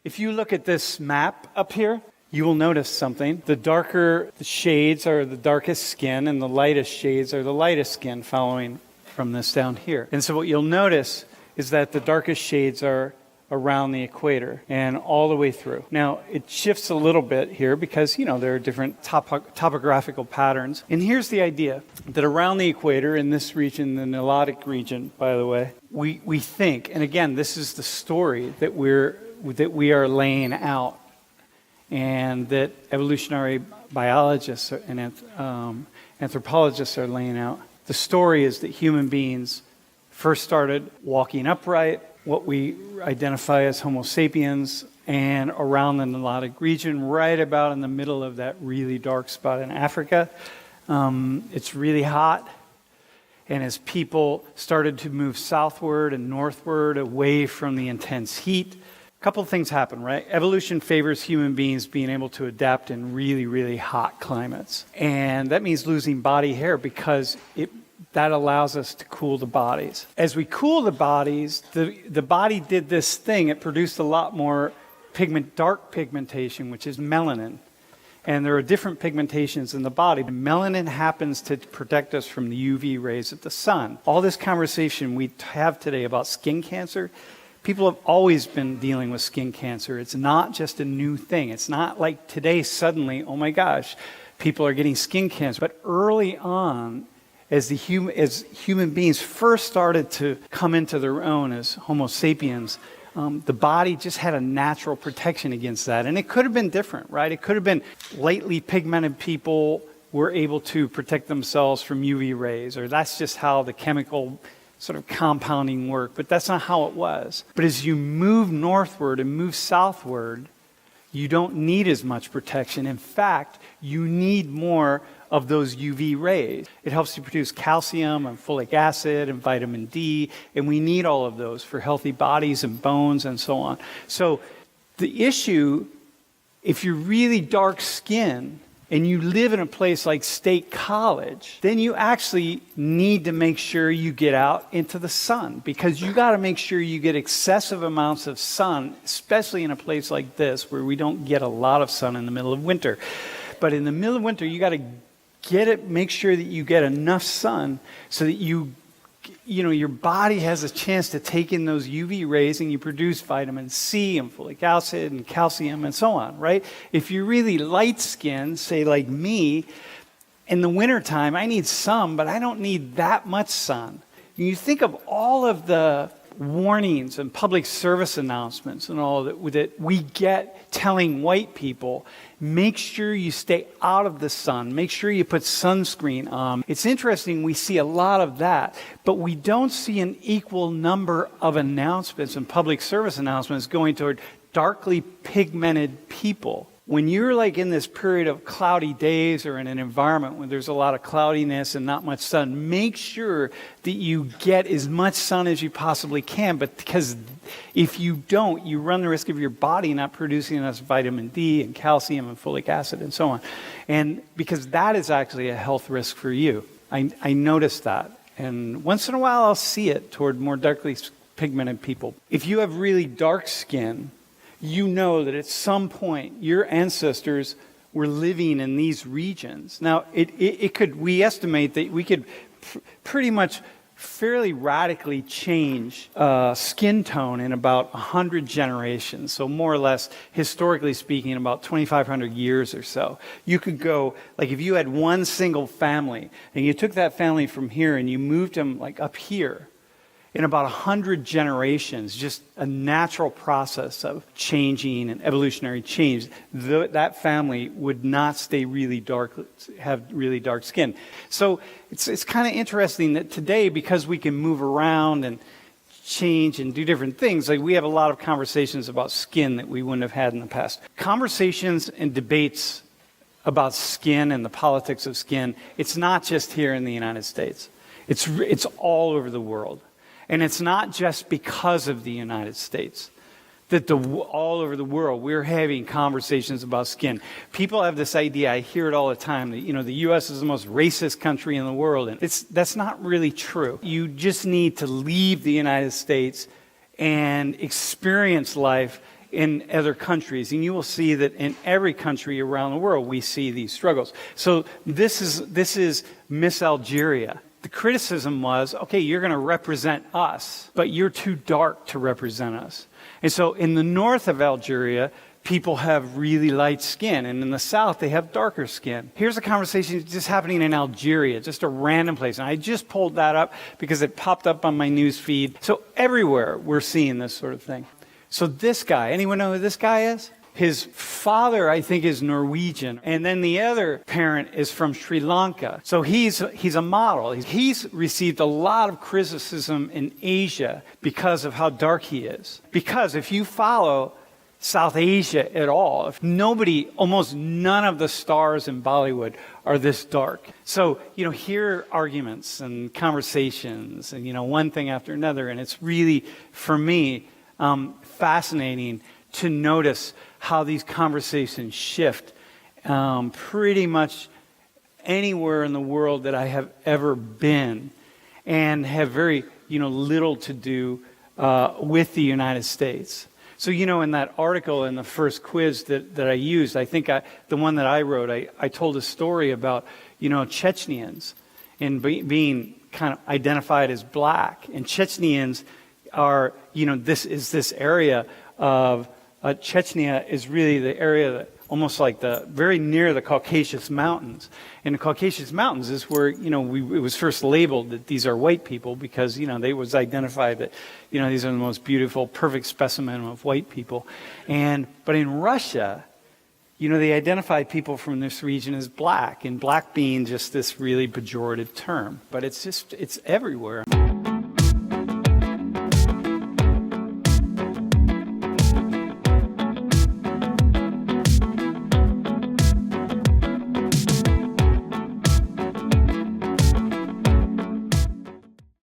If you look at this map up here, you will notice something. The darker the shades are the darkest skin, and the lightest shades are the lightest skin, following from this down here. And so what you'll notice is that the darkest shades are around the equator and all the way through. Now, it shifts a little bit here because, there are different topographical patterns. And here's the idea, that around the equator, in this region, the Nilotic region, by the way, we think, and again, this is the story that we are laying out, and that evolutionary biologists and anthropologists are laying out. The story is that human beings first started walking upright, what we identify as Homo sapiens, and around the Nilotic region, right about in the middle of that really dark spot in Africa. It's really hot. And as people started to move southward and northward away from the intense heat, a couple of things happen, right? Evolution favors human beings being able to adapt in really, really hot climates. And that means losing body hair because that allows us to cool the bodies. As we cool the bodies, the body did this thing. It produced a lot more dark pigmentation, which is melanin. And there are different pigmentations in the body. Melanin happens to protect us from the UV rays of the sun. All this conversation we have today about skin cancer, people have always been dealing with skin cancer. It's not just a new thing. It's not like today suddenly, oh my gosh, people are getting skin cancer. But early on, as human beings first started to come into their own as Homo sapiens, the body just had a natural protection against that. And it could have been different, right? It could have been lightly pigmented people were able to protect themselves from UV rays, or that's just how the chemical sort of compounding worked. But that's not how it was. But as you move northward and move southward, you don't need as much protection. In fact, you need more of those UV rays. It helps you produce calcium and folic acid and vitamin D, and we need all of those for healthy bodies and bones and so on. So the issue, if you're really dark skinned and you live in a place like State College, then you actually need to make sure you get out into the sun, because you got to make sure you get excessive amounts of sun, especially in a place like this where we don't get a lot of sun in the middle of winter. But in the middle of winter, you got to make sure that you get enough sun so that your body has a chance to take in those UV rays and you produce vitamin C and folic acid and calcium and so on, right? If you're really light-skinned, say like me, in the wintertime, I need some, but I don't need that much sun. You think of all of the warnings and public service announcements and all that we get telling white people, make sure you stay out of the sun, make sure you put sunscreen on. It's interesting, we see a lot of that, but we don't see an equal number of announcements and public service announcements going toward darkly pigmented people. When you're like in this period of cloudy days or in an environment where there's a lot of cloudiness and not much sun, make sure that you get as much sun as you possibly can. But because if you don't, you run the risk of your body not producing enough vitamin D and calcium and folic acid and so on. And because that is actually a health risk for you. I noticed that. And once in a while I'll see it toward more darkly pigmented people. If you have really dark skin, you know that at some point your ancestors were living in these regions. Now, we estimate that we could pretty much fairly radically change skin tone in about 100 generations. So more or less, historically speaking, about 2,500 years or so. You could go, like if you had one single family and you took that family from here and you moved them like up here, in about 100 generations, just a natural process of changing and evolutionary change, that family would not stay really dark, have really dark skin. So it's kind of interesting that today, because we can move around and change and do different things, like we have a lot of conversations about skin that we wouldn't have had in the past. Conversations and debates about skin and the politics of skin, it's not just here in the United States. It's all over the world. And it's not just because of the United States that all over the world we're having conversations about skin. People have this idea, I hear it all the time, that the U.S. is the most racist country in the world. And that's not really true. You just need to leave the United States and experience life in other countries, and you will see that in every country around the world we see these struggles. So this is Miss Algeria. The criticism was, okay, you're going to represent us, but you're too dark to represent us. And so in the north of Algeria, people have really light skin, and in the south, they have darker skin. Here's a conversation just happening in Algeria, just a random place. And I just pulled that up because it popped up on my news feed. So everywhere, we're seeing this sort of thing. So this guy, anyone know who this guy is? His father, I think, is Norwegian, and then the other parent is from Sri Lanka. So he's a model. He's received a lot of criticism in Asia because of how dark he is. Because if you follow South Asia at all, if almost none of the stars in Bollywood are this dark. So, hear arguments and conversations and, one thing after another. And it's really, for me, fascinating to notice how these conversations shift pretty much anywhere in the world that I have ever been, and have very, little to do with the United States. So, in that article in the first quiz that I used, I think the one that I wrote, I told a story about, Chechens and being kind of identified as black. And Chechens are, this area of Chechnya is really the area that almost like very near the Caucasus Mountains. And the Caucasus Mountains is where, it was first labeled that these are white people because, they was identified that, these are the most beautiful, perfect specimen of white people. But in Russia, they identify people from this region as black, and black being just this really pejorative term. But it's everywhere.